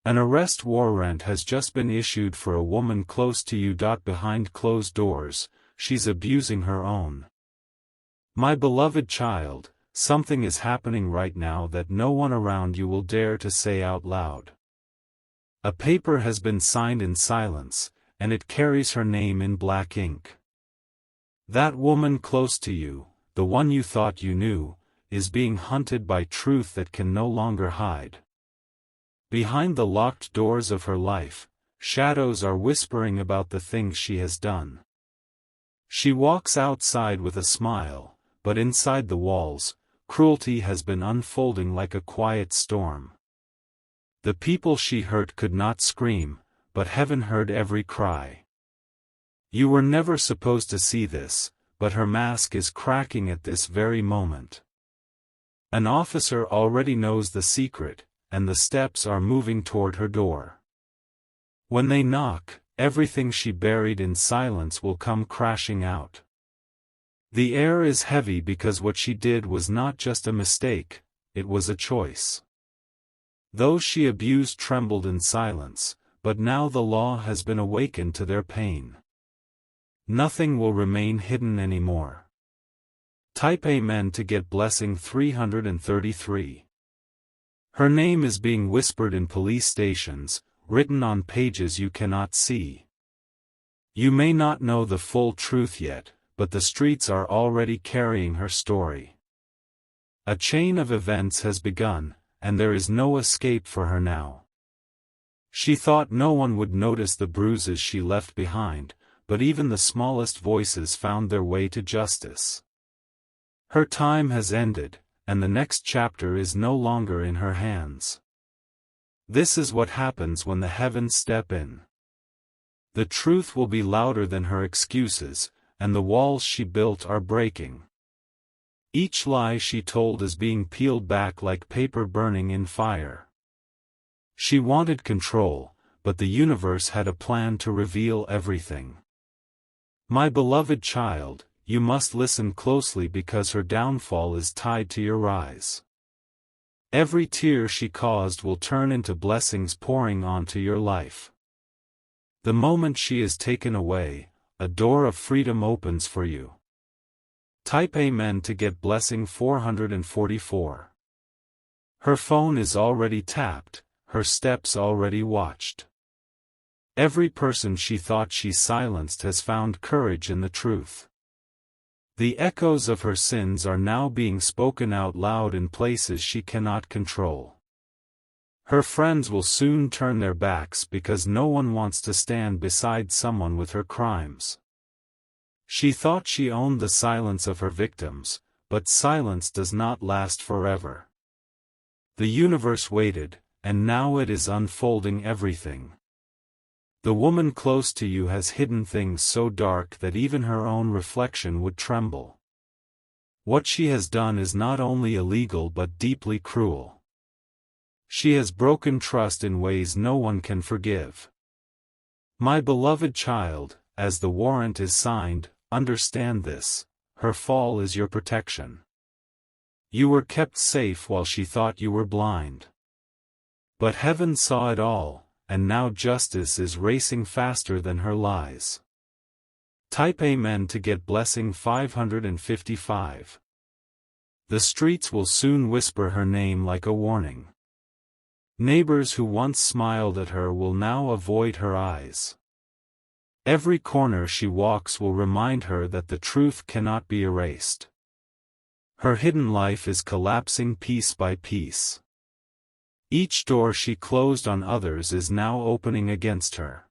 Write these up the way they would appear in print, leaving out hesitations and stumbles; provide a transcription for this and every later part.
An arrest warrant has just been issued for a woman close to you. Behind closed doors, she's abusing her own. My beloved child, something is happening right now that no one around you will dare to say out loud. A paper has been signed in silence, and it carries her name in black ink. That woman close to you, the one you thought you knew, is being hunted by truth that can no longer hide. Behind the locked doors of her life, shadows are whispering about the things she has done. She walks outside with a smile, but inside the walls, cruelty has been unfolding like a quiet storm. The people she hurt could not scream, but heaven heard every cry. You were never supposed to see this, but her mask is cracking at this very moment. An officer already knows the secret, and the steps are moving toward her door. When they knock, everything she buried in silence will come crashing out. The air is heavy because what she did was not just a mistake, it was a choice. Those she abused trembled in silence, but now the law has been awakened to their pain. Nothing will remain hidden anymore. Type Amen to get blessing 333. Her name is being whispered in police stations, written on pages you cannot see. You may not know the full truth yet, but the streets are already carrying her story. A chain of events has begun, and there is no escape for her now. She thought no one would notice the bruises she left behind, but even the smallest voices found their way to justice. Her time has ended, and the next chapter is no longer in her hands. This is what happens when the heavens step in. The truth will be louder than her excuses, and the walls she built are breaking. Each lie she told is being peeled back like paper burning in fire. She wanted control, but the universe had a plan to reveal everything. My beloved child, you must listen closely because her downfall is tied to your rise. Every tear she caused will turn into blessings pouring onto your life. The moment she is taken away, a door of freedom opens for you. Type Amen to get blessing 444. Her phone is already tapped, her steps already watched. Every person she thought she silenced has found courage in the truth. The echoes of her sins are now being spoken out loud in places she cannot control. Her friends will soon turn their backs because no one wants to stand beside someone with her crimes. She thought she owned the silence of her victims, but silence does not last forever. The universe waited, and now it is unfolding everything. The woman close to you has hidden things so dark that even her own reflection would tremble. What she has done is not only illegal but deeply cruel. She has broken trust in ways no one can forgive. My beloved child, as the warrant is signed, understand this: her fall is your protection. You were kept safe while she thought you were blind. But heaven saw it all, and now justice is racing faster than her lies. Type Amen to get blessing 555. The streets will soon whisper her name like a warning. Neighbors who once smiled at her will now avoid her eyes. Every corner she walks will remind her that the truth cannot be erased. Her hidden life is collapsing piece by piece. Each door she closed on others is now opening against her.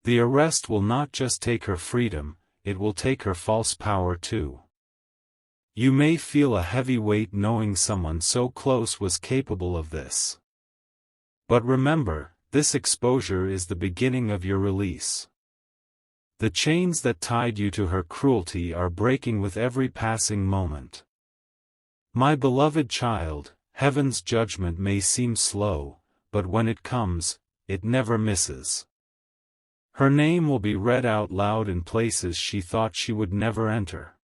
The arrest will not just take her freedom, it will take her false power too. You may feel a heavy weight knowing someone so close was capable of this. But remember, this exposure is the beginning of your release. The chains that tied you to her cruelty are breaking with every passing moment. My beloved child, heaven's judgment may seem slow, but when it comes, it never misses. Her name will be read out loud in places she thought she would never enter.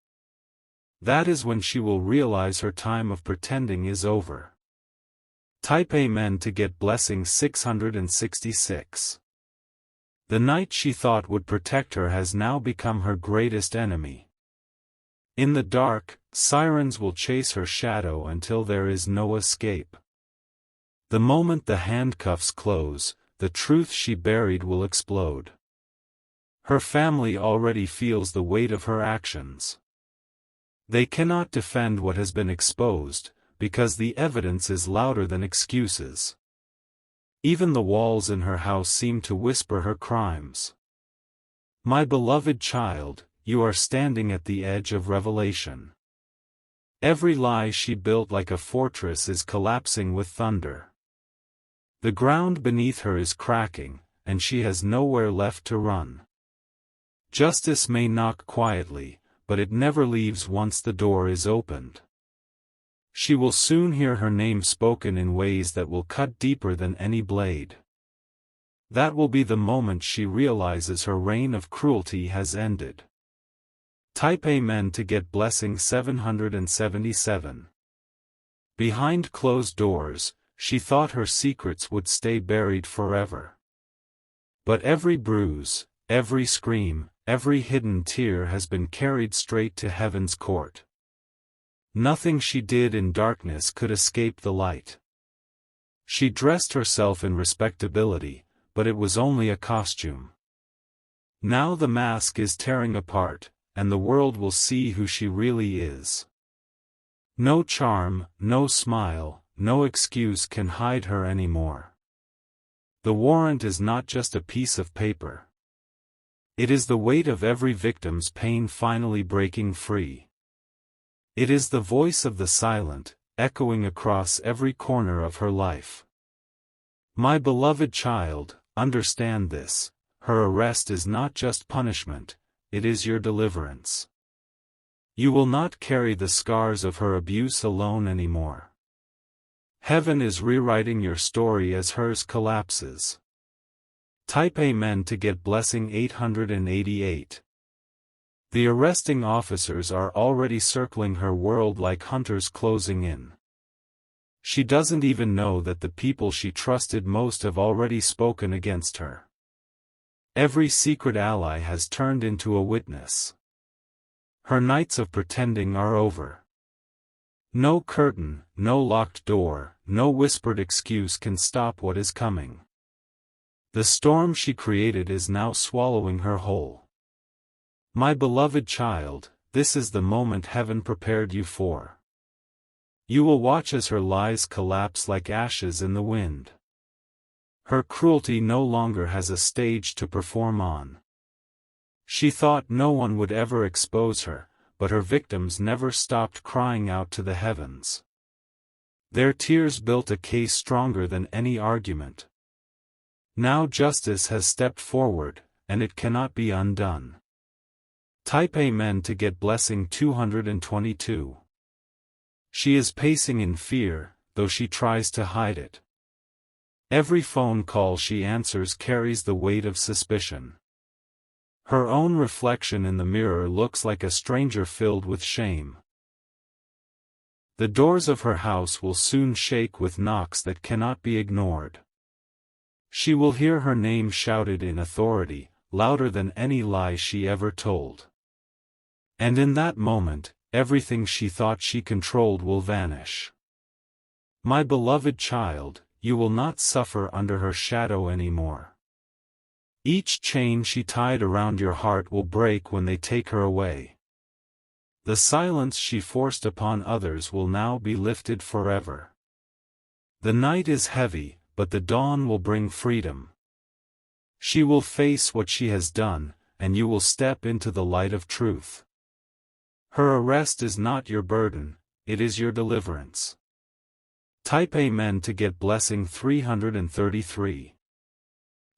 That is when she will realize her time of pretending is over. Type Amen to get blessing 666. The night she thought would protect her has now become her greatest enemy. In the dark, sirens will chase her shadow until there is no escape. The moment the handcuffs close, the truth she buried will explode. Her family already feels the weight of her actions. They cannot defend what has been exposed, because the evidence is louder than excuses. Even the walls in her house seem to whisper her crimes. My beloved child, you are standing at the edge of revelation. Every lie she built like a fortress is collapsing with thunder. The ground beneath her is cracking, and she has nowhere left to run. Justice may knock quietly, but it never leaves once the door is opened. She will soon hear her name spoken in ways that will cut deeper than any blade. That will be the moment she realizes her reign of cruelty has ended. Type Amen to get blessing 777. Behind closed doors, she thought her secrets would stay buried forever. But every bruise, every scream, every hidden tear has been carried straight to heaven's court. Nothing she did in darkness could escape the light. She dressed herself in respectability, but it was only a costume. Now the mask is tearing apart, and the world will see who she really is. No charm, no smile, no excuse can hide her anymore. The warrant is not just a piece of paper. It is the weight of every victim's pain finally breaking free. It is the voice of the silent, echoing across every corner of her life. My beloved child, understand this: her arrest is not just punishment, it is your deliverance. You will not carry the scars of her abuse alone anymore. Heaven is rewriting your story as hers collapses. Type Amen to get blessing 888. The arresting officers are already circling her world like hunters closing in. She doesn't even know that the people she trusted most have already spoken against her. Every secret ally has turned into a witness. Her nights of pretending are over. No curtain, no locked door, no whispered excuse can stop what is coming. The storm she created is now swallowing her whole. My beloved child, this is the moment heaven prepared you for. You will watch as her lies collapse like ashes in the wind. Her cruelty no longer has a stage to perform on. She thought no one would ever expose her, but her victims never stopped crying out to the heavens. Their tears built a case stronger than any argument. Now justice has stepped forward, and it cannot be undone. Type Amen to get blessing 222. She is pacing in fear, though she tries to hide it. Every phone call she answers carries the weight of suspicion. Her own reflection in the mirror looks like a stranger filled with shame. The doors of her house will soon shake with knocks that cannot be ignored. She will hear her name shouted in authority, louder than any lie she ever told. And in that moment, everything she thought she controlled will vanish. My beloved child, you will not suffer under her shadow anymore. Each chain she tied around your heart will break when they take her away. The silence she forced upon others will now be lifted forever. The night is heavy, but the dawn will bring freedom. She will face what she has done, and you will step into the light of truth. Her arrest is not your burden, it is your deliverance. Type Amen to get blessing 333.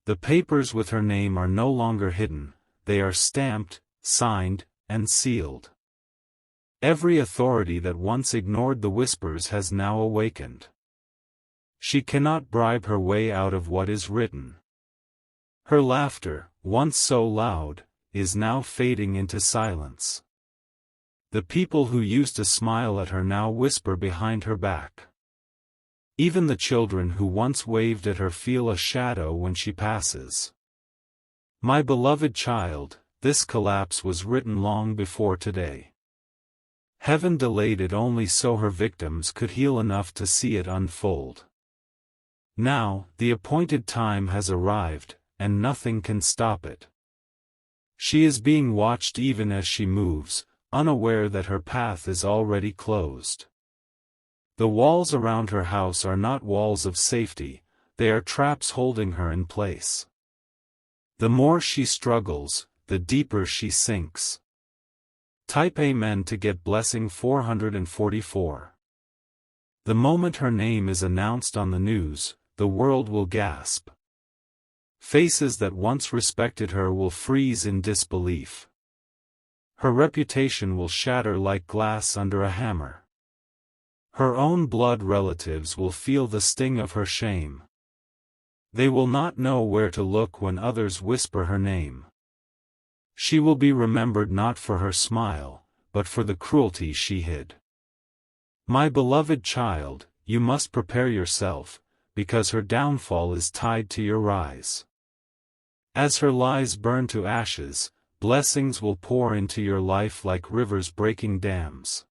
The papers with her name are no longer hidden, they are stamped, signed, and sealed. Every authority that once ignored the whispers has now awakened. She cannot bribe her way out of what is written. Her laughter, once so loud, is now fading into silence. The people who used to smile at her now whisper behind her back. Even the children who once waved at her feel a shadow when she passes. My beloved child, this collapse was written long before today. Heaven delayed it only so her victims could heal enough to see it unfold. Now, the appointed time has arrived, and nothing can stop it. She is being watched even as she moves, unaware that her path is already closed. The walls around her house are not walls of safety, they are traps holding her in place. The more she struggles, the deeper she sinks. Type Amen to get blessing 444. The moment her name is announced on the news, the world will gasp. Faces that once respected her will freeze in disbelief. Her reputation will shatter like glass under a hammer. Her own blood relatives will feel the sting of her shame. They will not know where to look when others whisper her name. She will be remembered not for her smile, but for the cruelty she hid. My beloved child, you must prepare yourself, because her downfall is tied to your rise. As her lies burn to ashes, blessings will pour into your life like rivers breaking dams.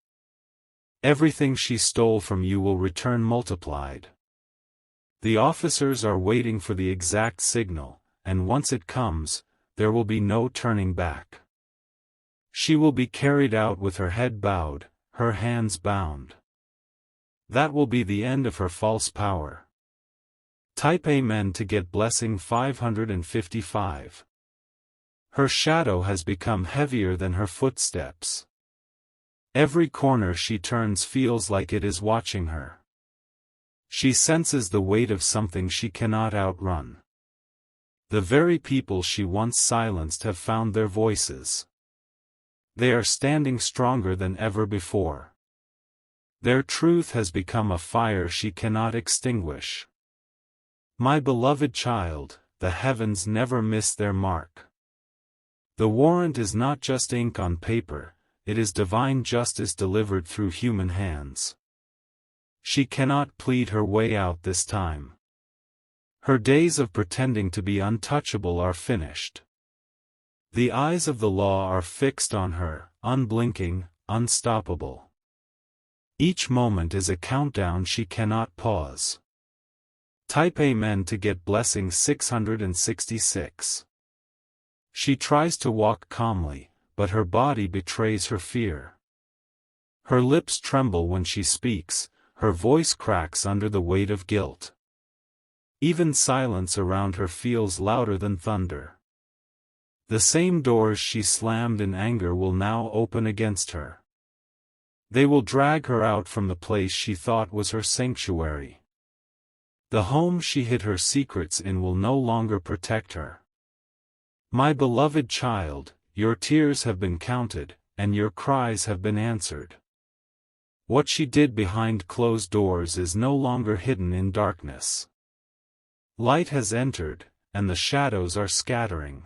Everything she stole from you will return multiplied. The officers are waiting for the exact signal, and once it comes, there will be no turning back. She will be carried out with her head bowed, her hands bound. That will be the end of her false power. Type Amen to get blessing 555. Her shadow has become heavier than her footsteps. Every corner she turns feels like it is watching her. She senses the weight of something she cannot outrun. The very people she once silenced have found their voices. They are standing stronger than ever before. Their truth has become a fire she cannot extinguish. My beloved child, the heavens never miss their mark. The warrant is not just ink on paper, it is divine justice delivered through human hands. She cannot plead her way out this time. Her days of pretending to be untouchable are finished. The eyes of the law are fixed on her, unblinking, unstoppable. Each moment is a countdown she cannot pause. Type Amen to get blessing 666. She tries to walk calmly, but her body betrays her fear. Her lips tremble when she speaks, her voice cracks under the weight of guilt. Even silence around her feels louder than thunder. The same doors she slammed in anger will now open against her. They will drag her out from the place she thought was her sanctuary. The home she hid her secrets in will no longer protect her. My beloved child, your tears have been counted, and your cries have been answered. What she did behind closed doors is no longer hidden in darkness. Light has entered, and the shadows are scattering.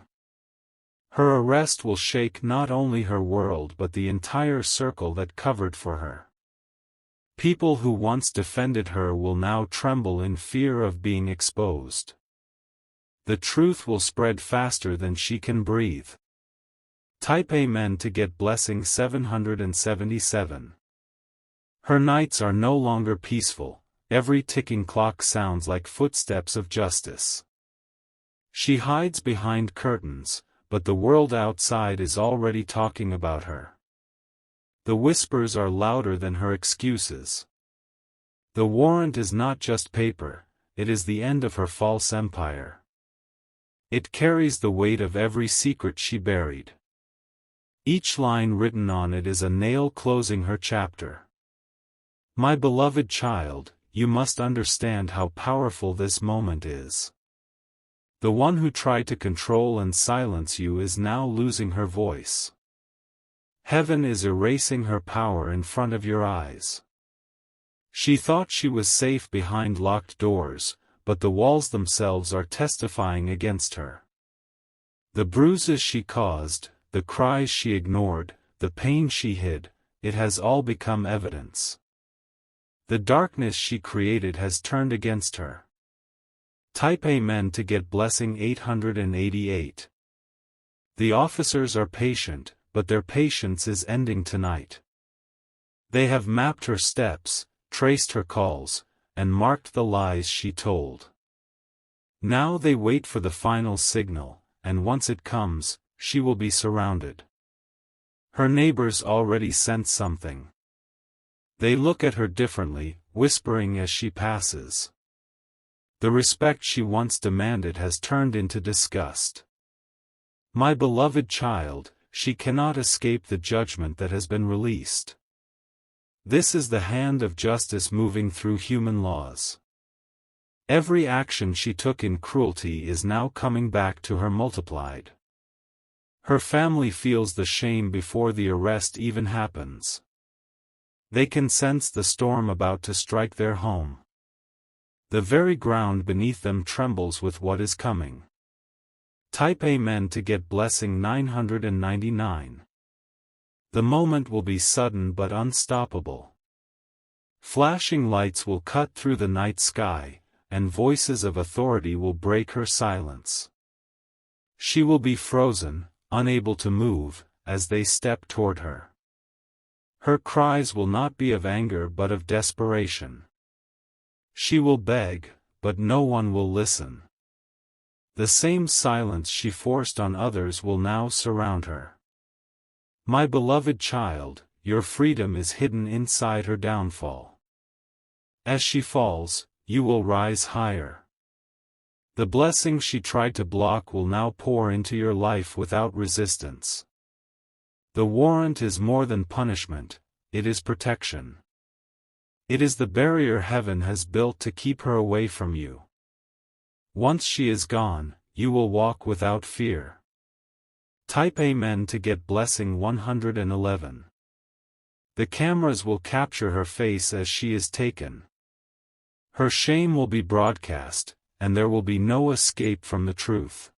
Her arrest will shake not only her world but the entire circle that covered for her. People who once defended her will now tremble in fear of being exposed. The truth will spread faster than she can breathe. Type Amen to get blessing 777. Her nights are no longer peaceful, every ticking clock sounds like footsteps of justice. She hides behind curtains, but the world outside is already talking about her. The whispers are louder than her excuses. The warrant is not just paper, it is the end of her false empire. It carries the weight of every secret she buried. Each line written on it is a nail closing her chapter. My beloved child, you must understand how powerful this moment is. The one who tried to control and silence you is now losing her voice. Heaven is erasing her power in front of your eyes. She thought she was safe behind locked doors, but the walls themselves are testifying against her. The bruises she caused, the cries she ignored, the pain she hid, it has all become evidence. The darkness she created has turned against her. Type Amen to get blessing 888. The officers are patient, but their patience is ending tonight. They have mapped her steps, traced her calls, and marked the lies she told. Now they wait for the final signal, and once it comes, she will be surrounded. Her neighbors already sense something. They look at her differently, whispering as she passes. The respect she once demanded has turned into disgust. My beloved child, she cannot escape the judgment that has been released. This is the hand of justice moving through human laws. Every action she took in cruelty is now coming back to her multiplied. Her family feels the shame before the arrest even happens. They can sense the storm about to strike their home. The very ground beneath them trembles with what is coming. Type Amen to get blessing 999. The moment will be sudden but unstoppable. Flashing lights will cut through the night sky, and voices of authority will break her silence. She will be frozen, unable to move, as they step toward her. Her cries will not be of anger but of desperation. She will beg, but no one will listen. The same silence she forced on others will now surround her. My beloved child, your freedom is hidden inside her downfall. As she falls, you will rise higher. The blessing she tried to block will now pour into your life without resistance. The warrant is more than punishment, it is protection. It is the barrier heaven has built to keep her away from you. Once she is gone, you will walk without fear. Type Amen to get blessing 111. The cameras will capture her face as she is taken. Her shame will be broadcast, and there will be no escape from the truth.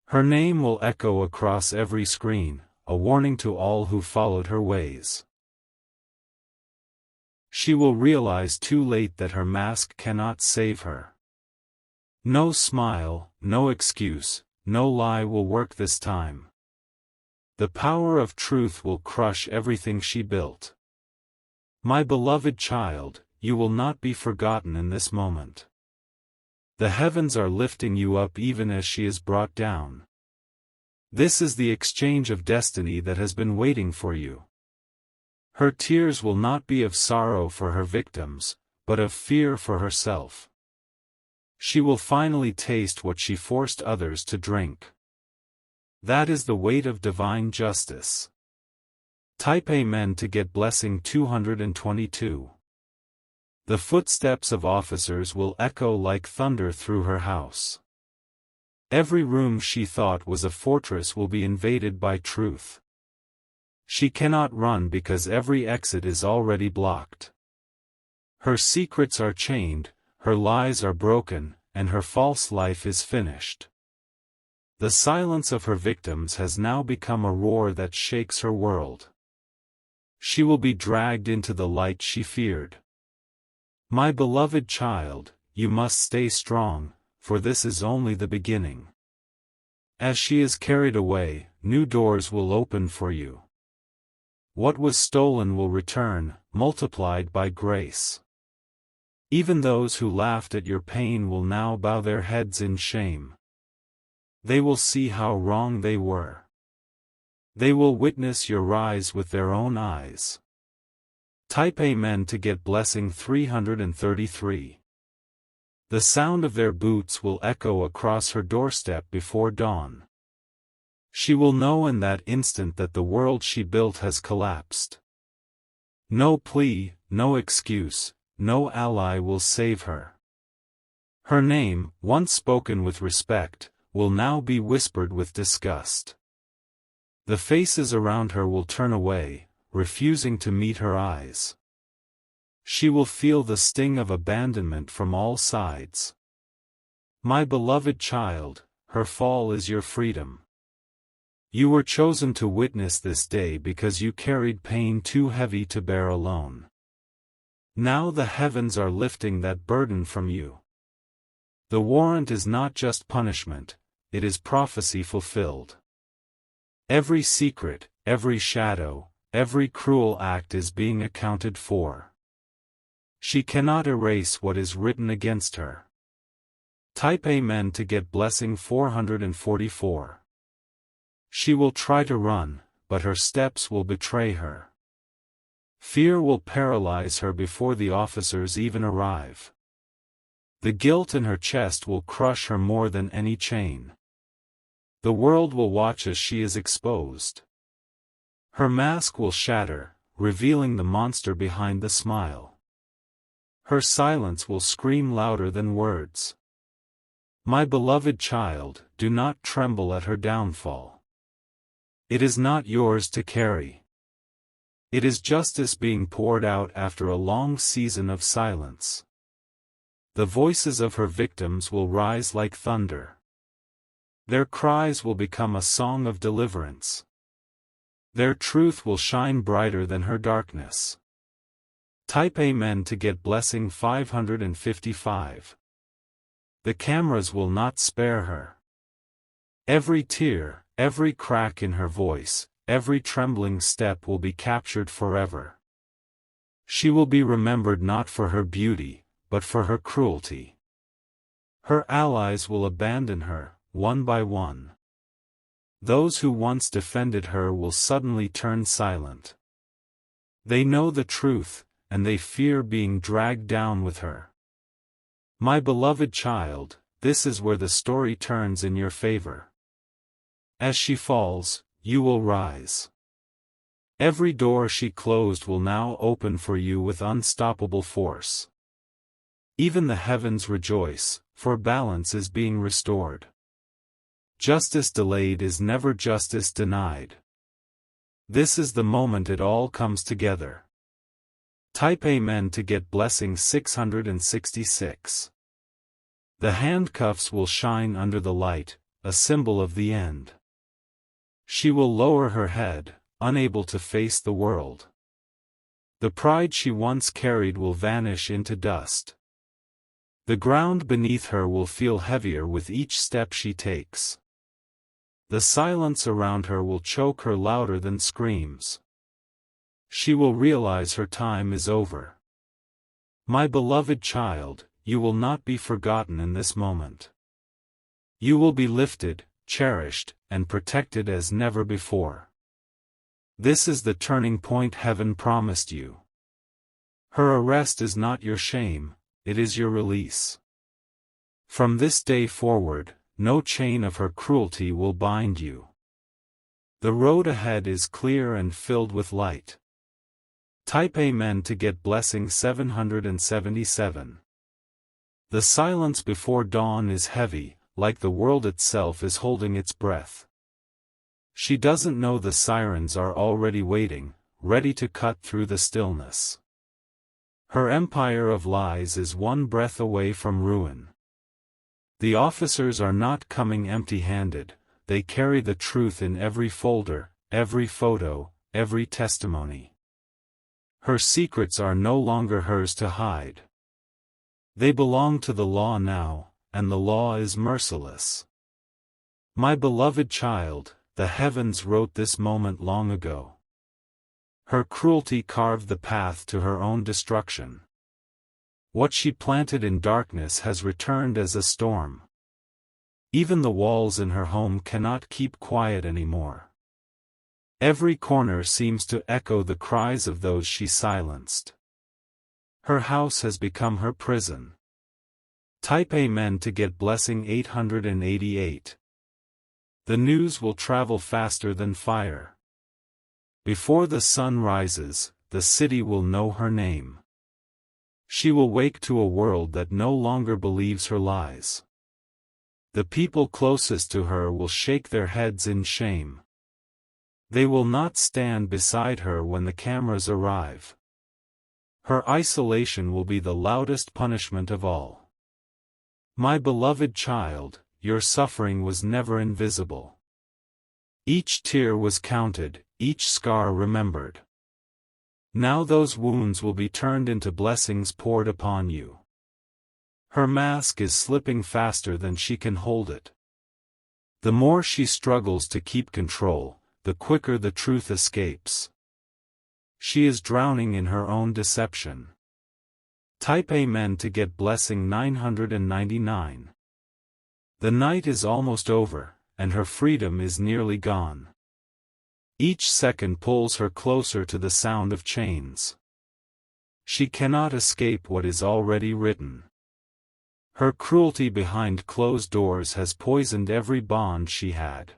Her name will echo across every screen, a warning to all who followed her ways. She will realize too late that her mask cannot save her. No smile, no excuse, no lie will work this time. The power of truth will crush everything she built. My beloved child, you will not be forgotten in this moment. The heavens are lifting you up even as she is brought down. This is the exchange of destiny that has been waiting for you. Her tears will not be of sorrow for her victims, but of fear for herself. She will finally taste what she forced others to drink. That is the weight of divine justice. Type Amen to get blessing 222. The footsteps of officers will echo like thunder through her house. Every room she thought was a fortress will be invaded by truth. She cannot run because every exit is already blocked. Her secrets are chained, her lies are broken, and her false life is finished. The silence of her victims has now become a roar that shakes her world. She will be dragged into the light she feared. My beloved child, you must stay strong, for this is only the beginning. As she is carried away, new doors will open for you. What was stolen will return, multiplied by grace. Even those who laughed at your pain will now bow their heads in shame. They will see how wrong they were. They will witness your rise with their own eyes. Type Amen to get blessing 333. The sound of their boots will echo across her doorstep before dawn. She will know in that instant that the world she built has collapsed. No plea, no excuse, no ally will save her. Her name, once spoken with respect, will now be whispered with disgust. The faces around her will turn away, refusing to meet her eyes. She will feel the sting of abandonment from all sides. My beloved child, her fall is your freedom. You were chosen to witness this day because you carried pain too heavy to bear alone. Now the heavens are lifting that burden from you. The warrant is not just punishment, it is prophecy fulfilled. Every secret, every shadow, every cruel act is being accounted for. She cannot erase what is written against her. Type Amen to get blessing 444. She will try to run, but her steps will betray her. Fear will paralyze her before the officers even arrive. The guilt in her chest will crush her more than any chain. The world will watch as she is exposed. Her mask will shatter, revealing the monster behind the smile. Her silence will scream louder than words. My beloved child, do not tremble at her downfall. It is not yours to carry. It is justice being poured out after a long season of silence. The voices of her victims will rise like thunder. Their cries will become a song of deliverance. Their truth will shine brighter than her darkness. Type Amen to get blessing 555. The cameras will not spare her. Every tear, every crack in her voice, every trembling step will be captured forever. She will be remembered not for her beauty, but for her cruelty. Her allies will abandon her, one by one. Those who once defended her will suddenly turn silent. They know the truth, and they fear being dragged down with her. My beloved child, this is where the story turns in your favor. As she falls, you will rise. Every door she closed will now open for you with unstoppable force. Even the heavens rejoice, for balance is being restored. Justice delayed is never justice denied. This is the moment it all comes together. Type Amen to get blessing 666. The handcuffs will shine under the light, a symbol of the end. She will lower her head, unable to face the world. The pride she once carried will vanish into dust. The ground beneath her will feel heavier with each step she takes. The silence around her will choke her louder than screams. She will realize her time is over. My beloved child, you will not be forgotten in this moment. You will be lifted, cherished, and protected as never before. This is the turning point heaven promised you. Her arrest is not your shame, it is your release. From this day forward, no chain of her cruelty will bind you. The road ahead is clear and filled with light. Type Amen to get blessing 777. The silence before dawn is heavy, like the world itself is holding its breath. She doesn't know the sirens are already waiting, ready to cut through the stillness. Her empire of lies is one breath away from ruin. The officers are not coming empty-handed, they carry the truth in every folder, every photo, every testimony. Her secrets are no longer hers to hide. They belong to the law now, and the law is merciless. My beloved child, the heavens wrote this moment long ago. Her cruelty carved the path to her own destruction. What she planted in darkness has returned as a storm. Even the walls in her home cannot keep quiet anymore. Every corner seems to echo the cries of those she silenced. Her house has become her prison. Type Amen to get blessing 888. The news will travel faster than fire. Before the sun rises, the city will know her name. She will wake to a world that no longer believes her lies. The people closest to her will shake their heads in shame. They will not stand beside her when the cameras arrive. Her isolation will be the loudest punishment of all. My beloved child, your suffering was never invisible. Each tear was counted, each scar remembered. Now those wounds will be turned into blessings poured upon you. Her mask is slipping faster than she can hold it. The more she struggles to keep control, the quicker the truth escapes. She is drowning in her own deception. Type Amen to get blessing 999. The night is almost over, and her freedom is nearly gone. Each second pulls her closer to the sound of chains. She cannot escape what is already written. Her cruelty behind closed doors has poisoned every bond she had.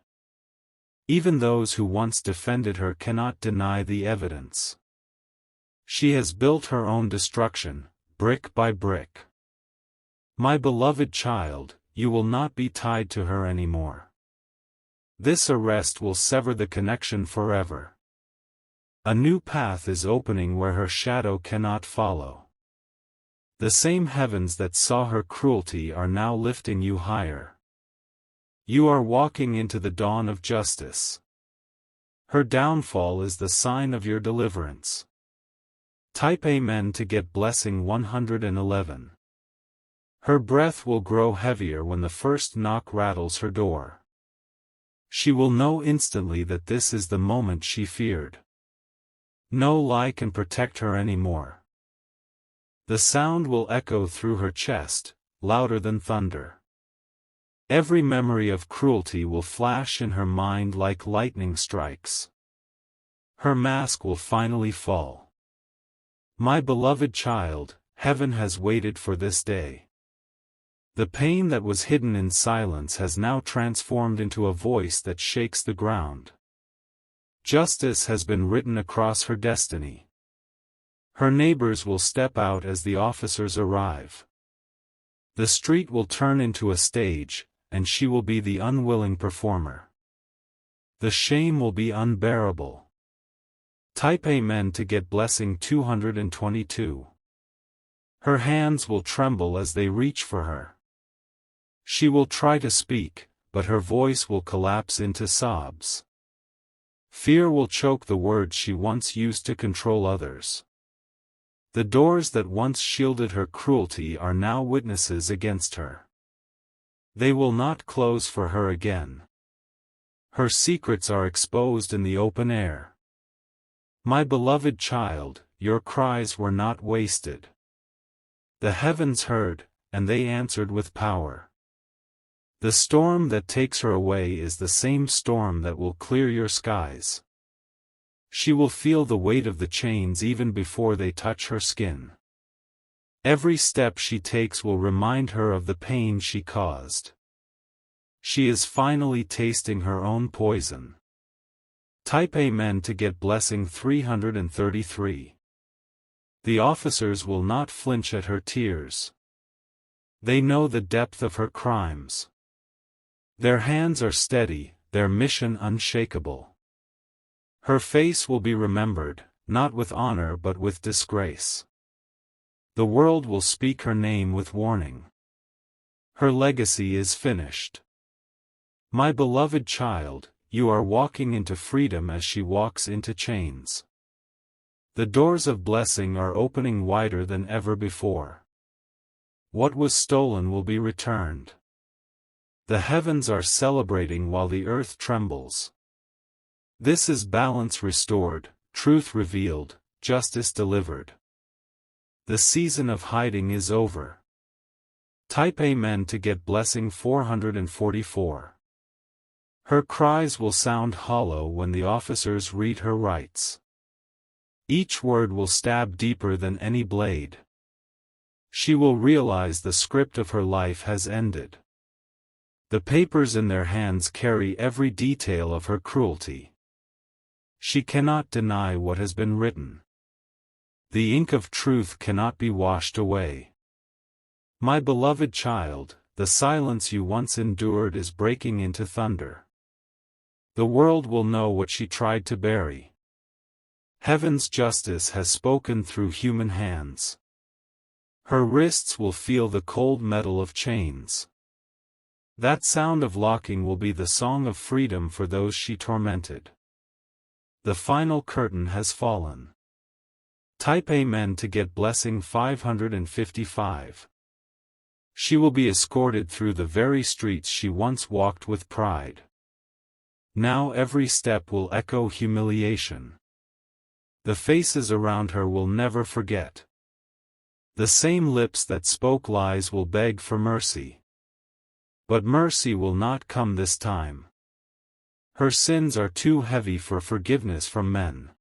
Even those who once defended her cannot deny the evidence. She has built her own destruction, brick by brick. My beloved child, you will not be tied to her anymore. This arrest will sever the connection forever. A new path is opening where her shadow cannot follow. The same heavens that saw her cruelty are now lifting you higher. You are walking into the dawn of justice. Her downfall is the sign of your deliverance. Type Amen to get blessing 111. Her breath will grow heavier when the first knock rattles her door. She will know instantly that this is the moment she feared. No lie can protect her anymore. The sound will echo through her chest, louder than thunder. Every memory of cruelty will flash in her mind like lightning strikes. Her mask will finally fall. My beloved child, heaven has waited for this day. The pain that was hidden in silence has now transformed into a voice that shakes the ground. Justice has been written across her destiny. Her neighbors will step out as the officers arrive. The street will turn into a stage, and she will be the unwilling performer. The shame will be unbearable. Type Amen to get blessing 222. Her hands will tremble as they reach for her. She will try to speak, but her voice will collapse into sobs. Fear will choke the words she once used to control others. The doors that once shielded her cruelty are now witnesses against her. They will not close for her again. Her secrets are exposed in the open air. My beloved child, your cries were not wasted. The heavens heard, and they answered with power. The storm that takes her away is the same storm that will clear your skies. She will feel the weight of the chains even before they touch her skin. Every step she takes will remind her of the pain she caused. She is finally tasting her own poison. Type Amen to get blessing 333. The officers will not flinch at her tears. They know the depth of her crimes. Their hands are steady, their mission unshakable. Her face will be remembered, not with honor but with disgrace. The world will speak her name with warning. Her legacy is finished. My beloved child, you are walking into freedom as she walks into chains. The doors of blessing are opening wider than ever before. What was stolen will be returned. The heavens are celebrating while the earth trembles. This is balance restored, truth revealed, justice delivered. The season of hiding is over. Type Amen to get blessing 444. Her cries will sound hollow when the officers read her rights. Each word will stab deeper than any blade. She will realize the script of her life has ended. The papers in their hands carry every detail of her cruelty. She cannot deny what has been written. The ink of truth cannot be washed away. My beloved child, the silence you once endured is breaking into thunder. The world will know what she tried to bury. Heaven's justice has spoken through human hands. Her wrists will feel the cold metal of chains. That sound of locking will be the song of freedom for those she tormented. The final curtain has fallen. Type Amen to get blessing 555. She will be escorted through the very streets she once walked with pride. Now every step will echo humiliation. The faces around her will never forget. The same lips that spoke lies will beg for mercy. But mercy will not come this time. Her sins are too heavy for forgiveness from men.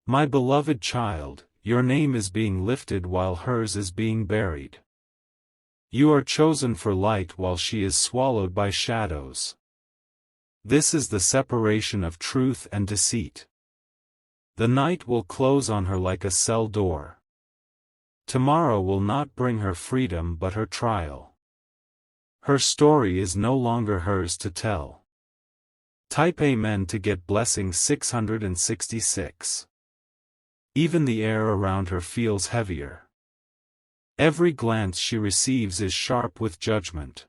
My beloved child, your name is being lifted while hers is being buried. You are chosen for light while she is swallowed by shadows. This is the separation of truth and deceit. The night will close on her like a cell door. Tomorrow will not bring her freedom but her trial. Her story is no longer hers to tell. Type Amen to get blessing 666. Even the air around her feels heavier. Every glance she receives is sharp with judgment.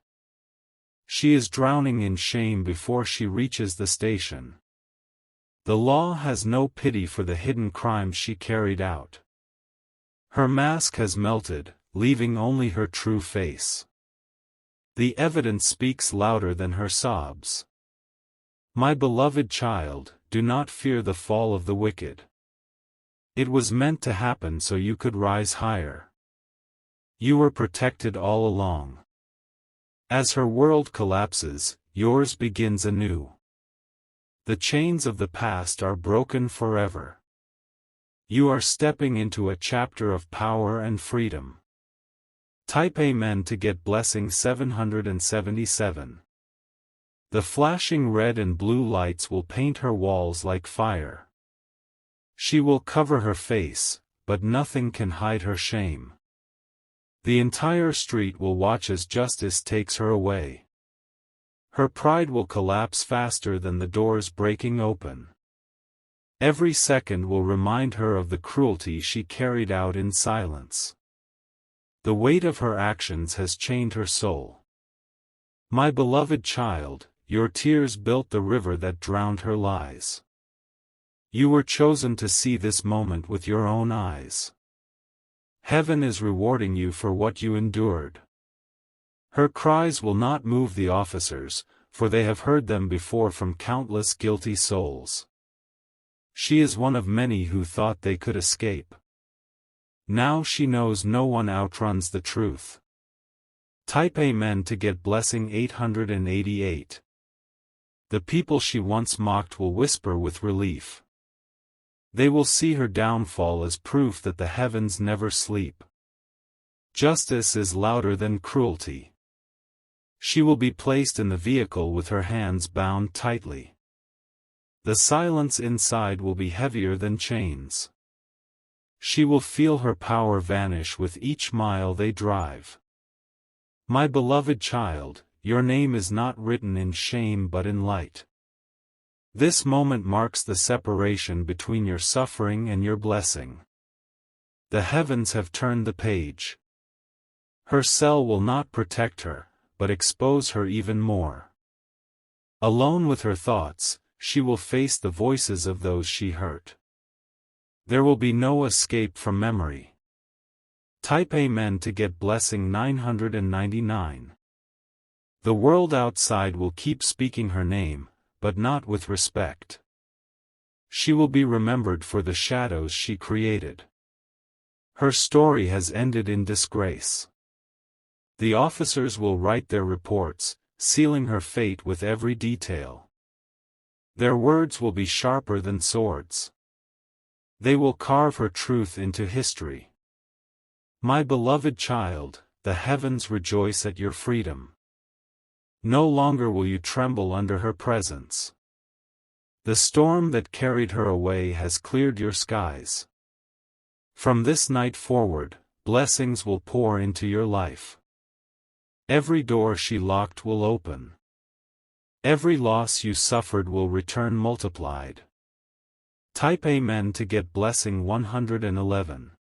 She is drowning in shame before she reaches the station. The law has no pity for the hidden crimes she carried out. Her mask has melted, leaving only her true face. The evidence speaks louder than her sobs. My beloved child, do not fear the fall of the wicked. It was meant to happen so you could rise higher. You were protected all along. As her world collapses, yours begins anew. The chains of the past are broken forever. You are stepping into a chapter of power and freedom. Type Amen to get blessing 777. The flashing red and blue lights will paint her walls like fire. She will cover her face, but nothing can hide her shame. The entire street will watch as justice takes her away. Her pride will collapse faster than the doors breaking open. Every second will remind her of the cruelty she carried out in silence. The weight of her actions has chained her soul. My beloved child, your tears built the river that drowned her lies. You were chosen to see this moment with your own eyes. Heaven is rewarding you for what you endured. Her cries will not move the officers, for they have heard them before from countless guilty souls. She is one of many who thought they could escape. Now she knows no one outruns the truth. Type Amen to get blessing 888. The people she once mocked will whisper with relief. They will see her downfall as proof that the heavens never sleep. Justice is louder than cruelty. She will be placed in the vehicle with her hands bound tightly. The silence inside will be heavier than chains. She will feel her power vanish with each mile they drive. My beloved child, your name is not written in shame but in light. This moment marks the separation between your suffering and your blessing. The heavens have turned the page. Her cell will not protect her, but expose her even more. Alone with her thoughts, she will face the voices of those she hurt. There will be no escape from memory. Type Amen to get blessing 999. The world outside will keep speaking her name, but not with respect. She will be remembered for the shadows she created. Her story has ended in disgrace. The officers will write their reports, sealing her fate with every detail. Their words will be sharper than swords. They will carve her truth into history. My beloved child, the heavens rejoice at your freedom. No longer will you tremble under her presence. The storm that carried her away has cleared your skies. From this night forward, blessings will pour into your life. Every door she locked will open. Every loss you suffered will return multiplied. Type Amen to get blessing 111.